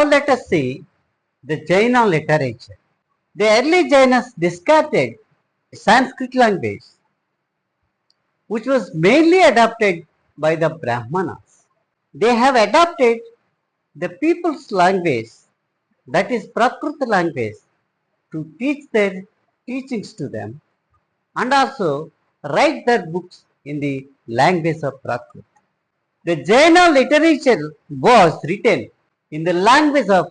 Now let us see the Jaina literature. The early Jainas discarded Sanskrit language, which was mainly adopted by the Brahmanas. They have adopted the people's language, that is Prakrit language, to teach their teachings to them and also write their books in the language of Prakrit. The Jaina literature was written in the language of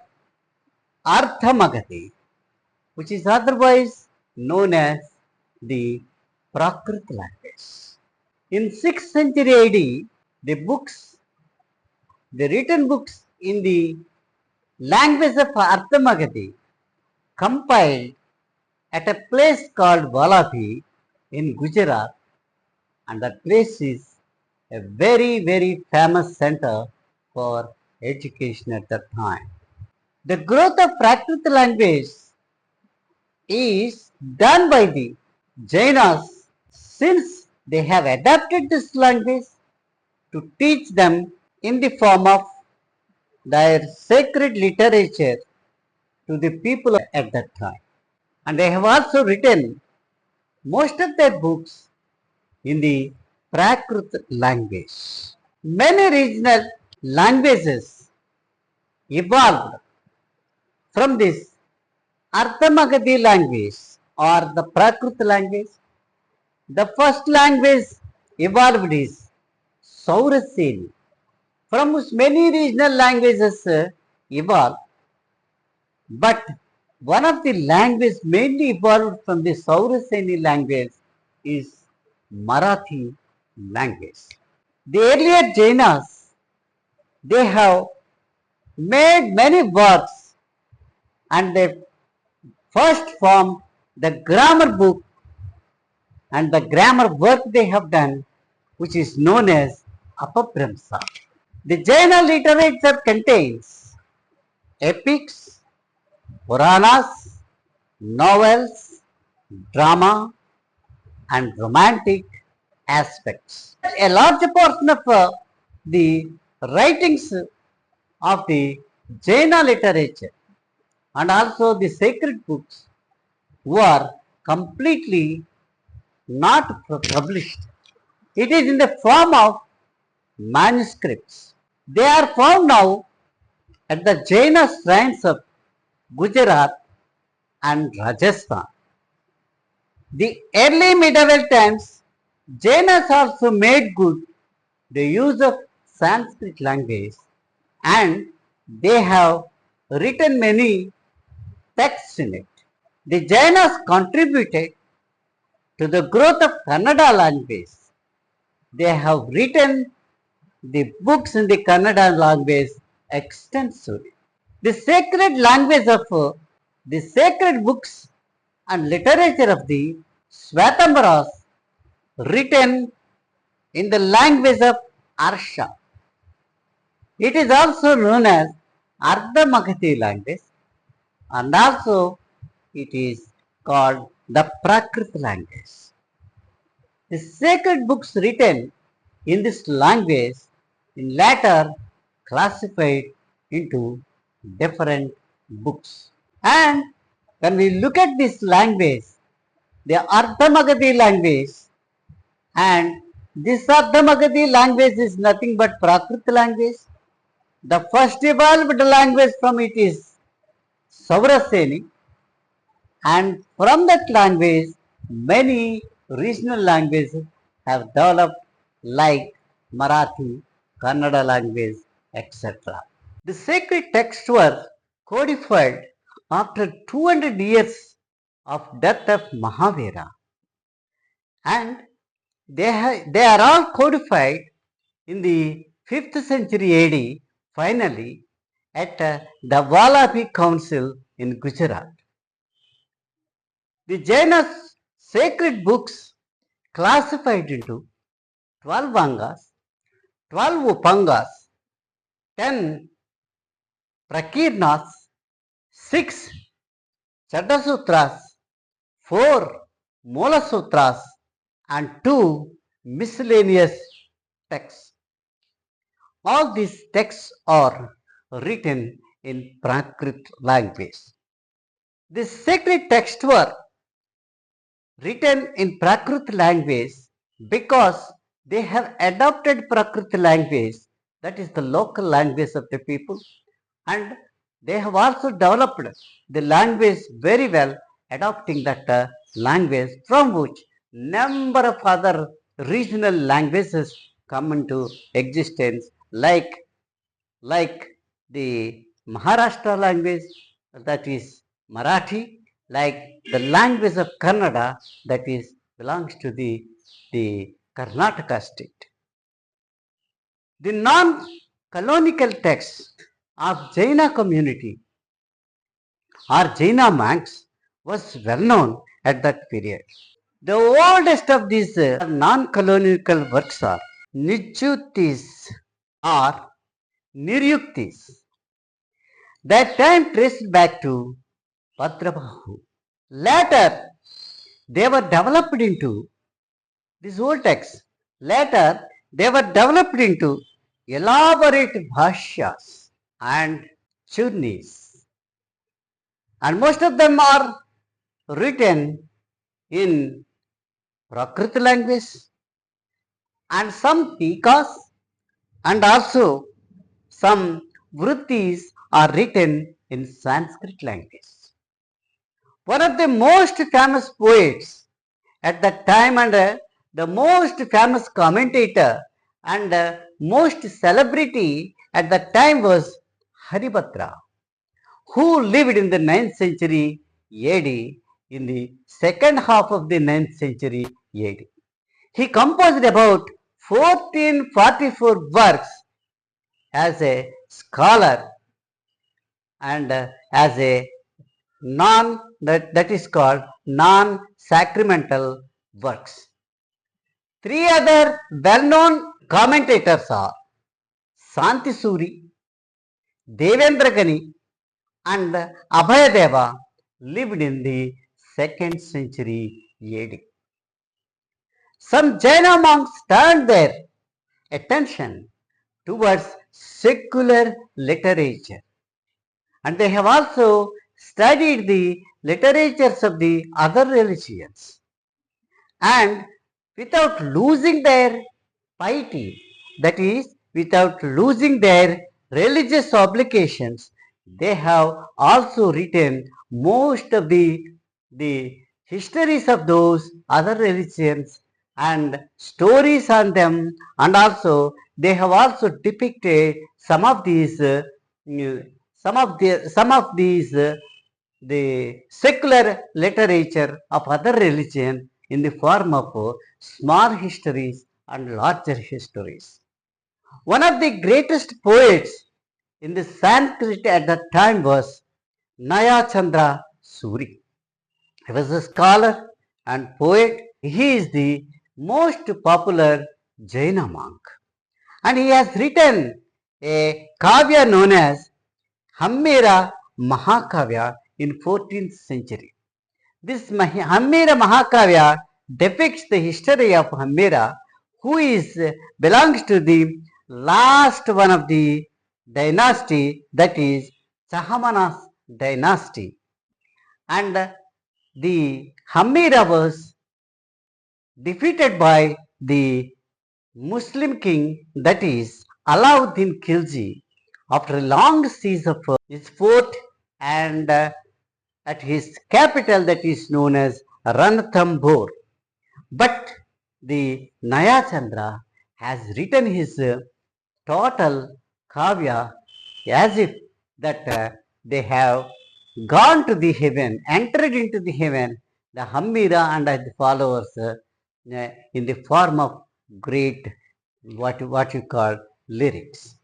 Artha-Magadhi, which is otherwise known as the Prakrit language. In 6th century AD, the written books in the language of Artha-Magadhi compiled at a place called Valabhi in Gujarat, and that place is a very, very famous center for education at that time. The growth of Prakrit language is done by the Jainas since they have adapted this language to teach them in the form of their sacred literature to the people at that time. And they have also written most of their books in the Prakrit language. Many regional languages evolved from this Artha-Magadhi language or the Prakrit language. The first language evolved is Sauraseni, from which many regional languages evolved, but one of the languages mainly evolved from the Sauraseni language is Marathi language. The earlier Jainas, they have made many works, and they first formed the grammar book and the grammar work they have done, which is known as Apabramsa. The Jaina literature contains epics, Puranas, novels, drama, and romantic aspects. A large portion of the writings of the Jaina literature and also the sacred books were completely not published. It is in the form of manuscripts. They are found now at the Jaina Shrines of Gujarat and Rajasthan. The early medieval times, Jainas also made good the use of Sanskrit language, and they have written many texts in it. The Jainas contributed to the growth of Kannada language. They have written the books in the Kannada language extensively. The sacred language of the sacred books and literature of the Svethambaras written in the language of ARSHA. It is also known as Artha-Magadhi language, and also it is called the Prakrit language. The sacred books written in this language in later classified into different books. And when we look at this language, the Artha-Magadhi language, and this Artha-Magadhi language is nothing but Prakrit language. The first evolved language from it is Sauraseni, and from that language many regional languages have developed like Marathi, Kannada language, etc. The sacred texts were codified after 200 years of death of Mahavira, and they are all codified in the 5th century AD, finally at the Valabhi Council in Gujarat. The Jainas sacred books classified into 12 Vangas, 12 Upangas, 10 Prakirnas, 6 Chadasutras, 4 Mula Sutras, and 2 miscellaneous texts. All these texts are written in Prakrit language. These sacred texts were written in Prakrit language because they have adopted Prakrit language, that is the local language of the people, and they have also developed the language very well, adopting that language from which number of other regional languages come into existence, like the Maharashtra language, that is Marathi, like the language of Kannada, that is belongs to the Karnataka state. The non-canonical texts of Jaina community or Jaina monks was well known at that period. The oldest of these non-canonical works are Nichutis or Niryuktis. That time traced back to Bhadrabahu. Later, they were developed into these old texts. Later, they were developed into elaborate bhashyas and churnis. And most of them are written in Prakrit language, and some tikas and also some vrittis are written in Sanskrit language. One of the most famous poets at that time and the most famous commentator and most celebrity at that time was Haribhatra, who lived in the 9th century AD, in the second half of the 9th century AD. He composed about 1444 works as a scholar and as a that is called non-sacramental works. Three other well-known commentators are Santisuri, Devendragani, and Abhayadeva lived in the 2nd century AD. Some Jaina monks turned their attention towards secular literature, and they have also studied the literatures of the other religions, and without losing their piety, that is, without losing their religious obligations, they have also written most of the histories of those other religions and stories on them, and also they have also depicted some of these the secular literature of other religion in the form of small histories and larger histories. One of the greatest poets in the Sanskrit at that time was Naya Chandra Suri. He was a scholar and poet. He is the most popular Jaina monk, and he has written a kavya known as Hammera Mahakavya in 14th century. This Hammera Mahakavya depicts the history of Hammera, who belongs to the last one of the dynasty, that is Chahamanas dynasty, and the Hammera was defeated by the Muslim king, that is Alauddin Khilji, after a long siege of his fort and at his capital, that is known as Ranthambore. But the Naya Chandra has written his total kavya as if that they have gone to the heaven, entered into the heaven, the Hammira and the followers in the form of great what you call lyrics.